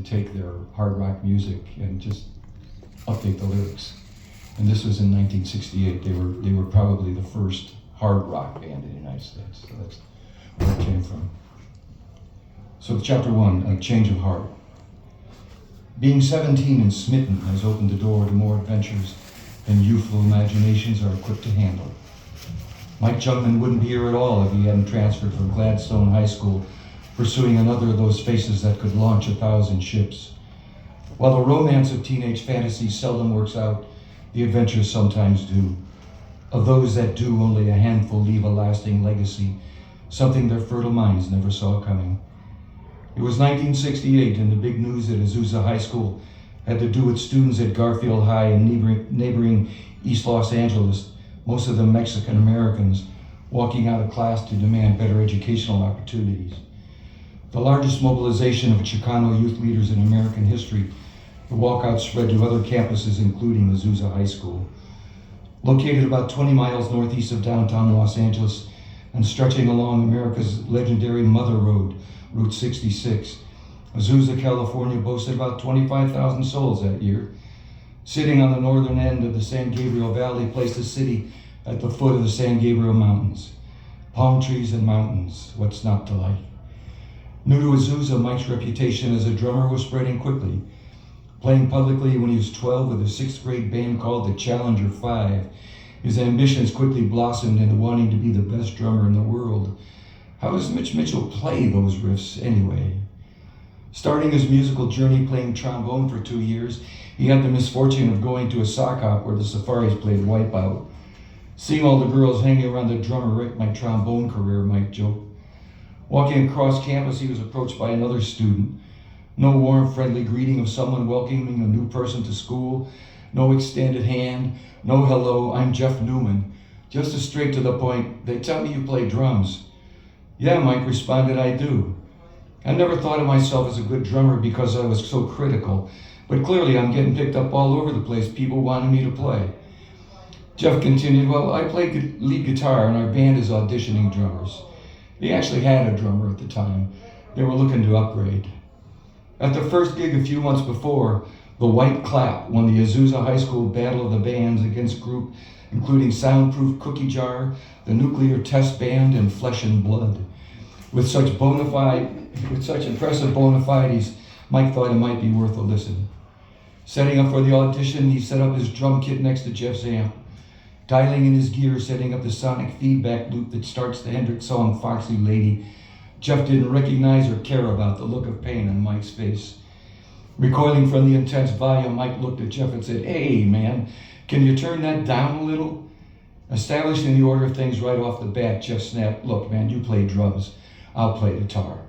take their hard rock music and just update the lyrics. And this was in 1968. They were probably the first hard rock band in the United States. So that's where it came from. So chapter 1, A Change of Heart. Being 17 and smitten has opened the door to more adventures than youthful imaginations are equipped to handle. Mike Jungman wouldn't be here at all if he hadn't transferred from Gladstone High School, pursuing another of those faces that could launch 1,000 ships. While the romance of teenage fantasy seldom works out, the adventures sometimes do. Of those that do, only a handful leave a lasting legacy, something their fertile minds never saw coming. It was 1968, and the big news at Azusa High School had to do with students at Garfield High and neighboring East Los Angeles, most of them Mexican Americans, walking out of class to demand better educational opportunities. The largest mobilization of Chicano youth leaders in American history, the walkout spread to other campuses, including Azusa High School. Located about 20 miles northeast of downtown Los Angeles and stretching along America's legendary Mother Road, Route 66, Azusa, California boasted about 25,000 souls that year. Sitting on the northern end of the San Gabriel Valley placed the city at the foot of the San Gabriel Mountains. Palm trees and mountains, what's not to like? New to Azusa, Mike's reputation as a drummer was spreading quickly. Playing publicly when he was 12 with a 6th grade band called the Challenger 5, his ambitions quickly blossomed into wanting to be the best drummer in the world. How does Mitch Mitchell play those riffs anyway? Starting his musical journey playing trombone for 2 years, he had the misfortune of going to a sock hop where the Safaris played Wipeout. Seeing all the girls hanging around the drummer wrecked my trombone career, Mike joked. Walking across campus, he was approached by another student. No warm, friendly greeting of someone welcoming a new person to school. No extended hand. No hello, I'm Jeff Newman. Just as straight to the point, they tell me you play drums. Yeah, Mike responded, I do. I never thought of myself as a good drummer because I was so critical, but clearly I'm getting picked up all over the place, people wanting me to play. Jeff continued, well, I play lead guitar and our band is auditioning drummers. They actually had a drummer at the time. They were looking to upgrade. At the first gig a few months before, the White Clap won the Azusa High School Battle of the Bands against groups including Soundproof Cookie Jar, the Nuclear Test Band, and Flesh and Blood. With such impressive bona fides, Mike thought it might be worth a listen. Setting up for the audition, he set up his drum kit next to Jeff's amp, dialing in his gear, setting up the sonic feedback loop that starts the Hendrix song Foxy Lady. Jeff didn't recognize or care about the look of pain on Mike's face. Recoiling from the intense volume, Mike looked at Jeff and said, hey man, can you turn that down a little? Establishing the order of things right off the bat, Jeff snapped, look man, you play drums, I'll play guitar.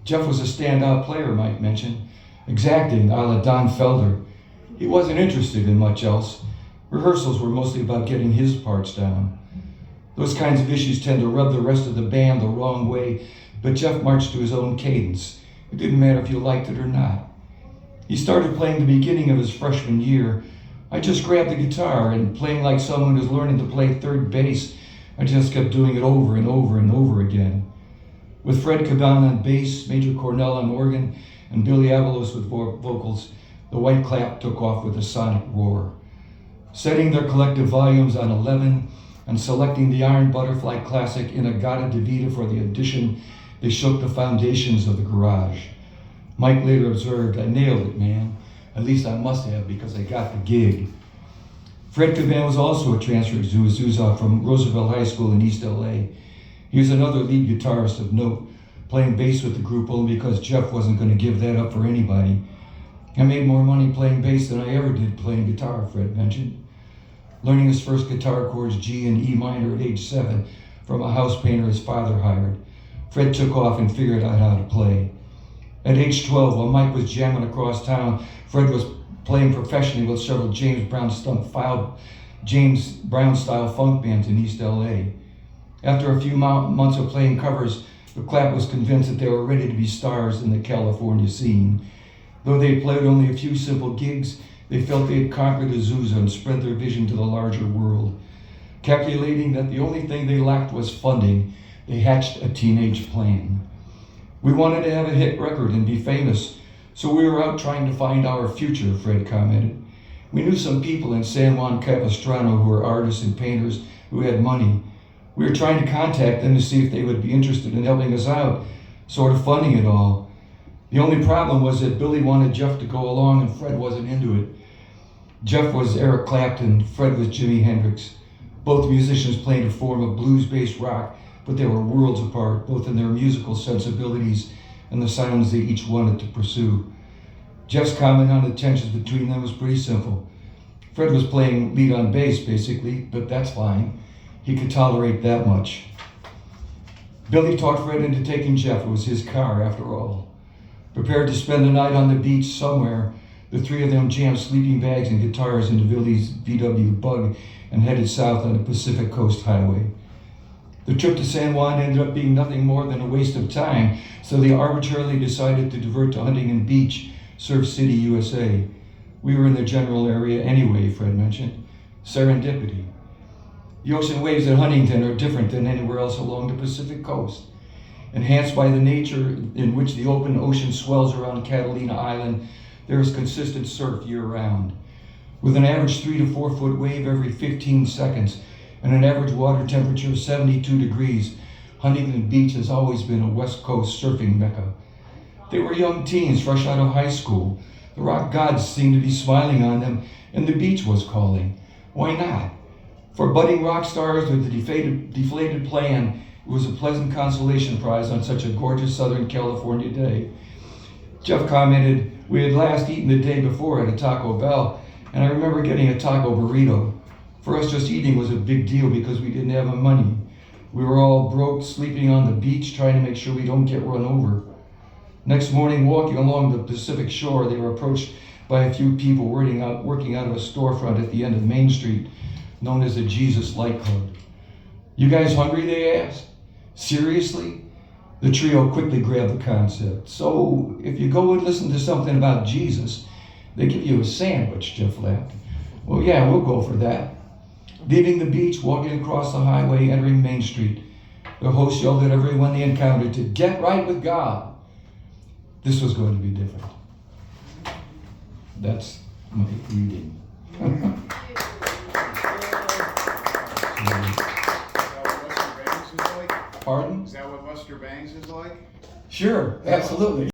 Jeff was a standout player, Mike mentioned, exacting a la Don Felder. He wasn't interested in much else. Rehearsals were mostly about getting his parts down. Those kinds of issues tend to rub the rest of the band the wrong way, but Jeff marched to his own cadence. It didn't matter if you liked it or not. He started playing the beginning of his freshman year. I just grabbed the guitar and playing like someone who's learning to play third bass, I just kept doing it over and over and over again. With Fred Caban on bass, Major Cornell on organ, and Billy Avalos with vocals, the White Clap took off with a sonic roar. Setting their collective volumes on 11 and selecting the Iron Butterfly classic Inagata Divida for the audition, they shook the foundations of the garage. Mike later observed, I nailed it, man. At least I must have, because I got the gig. Fred Caban was also a transfer to Azusa from Roosevelt High School in East LA. He was another lead guitarist of note, playing bass with the group only because Jeff wasn't going to give that up for anybody. I made more money playing bass than I ever did playing guitar, Fred mentioned. Learning his first guitar chords, G and E minor at age 7, from a house painter his father hired, Fred took off and figured out how to play. At age 12, while Mike was jamming across town, Fred was playing professionally with several James Brown style funk bands in East LA. After a few months of playing covers, the Clap was convinced that they were ready to be stars in the California scene. Though they had played only a few simple gigs, they felt they had conquered Azusa and spread their vision to the larger world. Calculating that the only thing they lacked was funding, they hatched a teenage plan. We wanted to have a hit record and be famous, So we were out trying to find our future, Fred commented. We knew some people in San Juan Capistrano who were artists and painters who had money. We were trying to contact them to see if they would be interested in helping us out, sort of funding it all. The only problem was that Billy wanted Jeff to go along and Fred wasn't into it. Jeff was Eric Clapton, Fred was Jimi Hendrix. Both musicians played a form of blues-based rock, but they were worlds apart, both in their musical sensibilities and the sounds they each wanted to pursue. Jeff's comment on the tensions between them was pretty simple. Fred was playing lead on bass, basically, but that's fine. He could tolerate that much. Billy talked Fred into taking Jeff. It was his car, after all. Prepared to spend the night on the beach somewhere, the three of them jammed sleeping bags and guitars into Billy's VW Bug and headed south on the Pacific Coast Highway. The trip to San Juan ended up being nothing more than a waste of time, so they arbitrarily decided to divert to Huntington Beach, Surf City, USA. We were in the general area anyway, Fred mentioned. Serendipity. The ocean waves at Huntington are different than anywhere else along the Pacific coast. Enhanced by the nature in which the open ocean swells around Catalina Island, there is consistent surf year-round. With an average 3 to 4 foot wave every 15 seconds and an average water temperature of 72 degrees, Huntington Beach has always been a West Coast surfing mecca. They were young teens fresh out of high school. The rock gods seemed to be smiling on them, and the beach was calling. Why not? For budding rock stars with a deflated plan, it was a pleasant consolation prize on such a gorgeous Southern California day. Jeff commented, we had last eaten the day before at a Taco Bell, and I remember getting a taco burrito. For us, just eating was a big deal because we didn't have money. We were all broke, sleeping on the beach, trying to make sure we don't get run over. Next morning, walking along the Pacific shore, they were approached by a few people working out of a storefront at the end of Main Street, known as the Jesus Light Club. You guys hungry, they asked. Seriously? The trio quickly grabbed the concept. So, if you go and listen to something about Jesus, they give you a sandwich, Jeff laughed. Well, yeah, we'll go for that. Leaving the beach, walking across the highway, entering Main Street, the host yelled at everyone they encountered to get right with God. This was going to be different. That's my reading. Pardon? Is that what Buster Bangs is like? Sure, absolutely.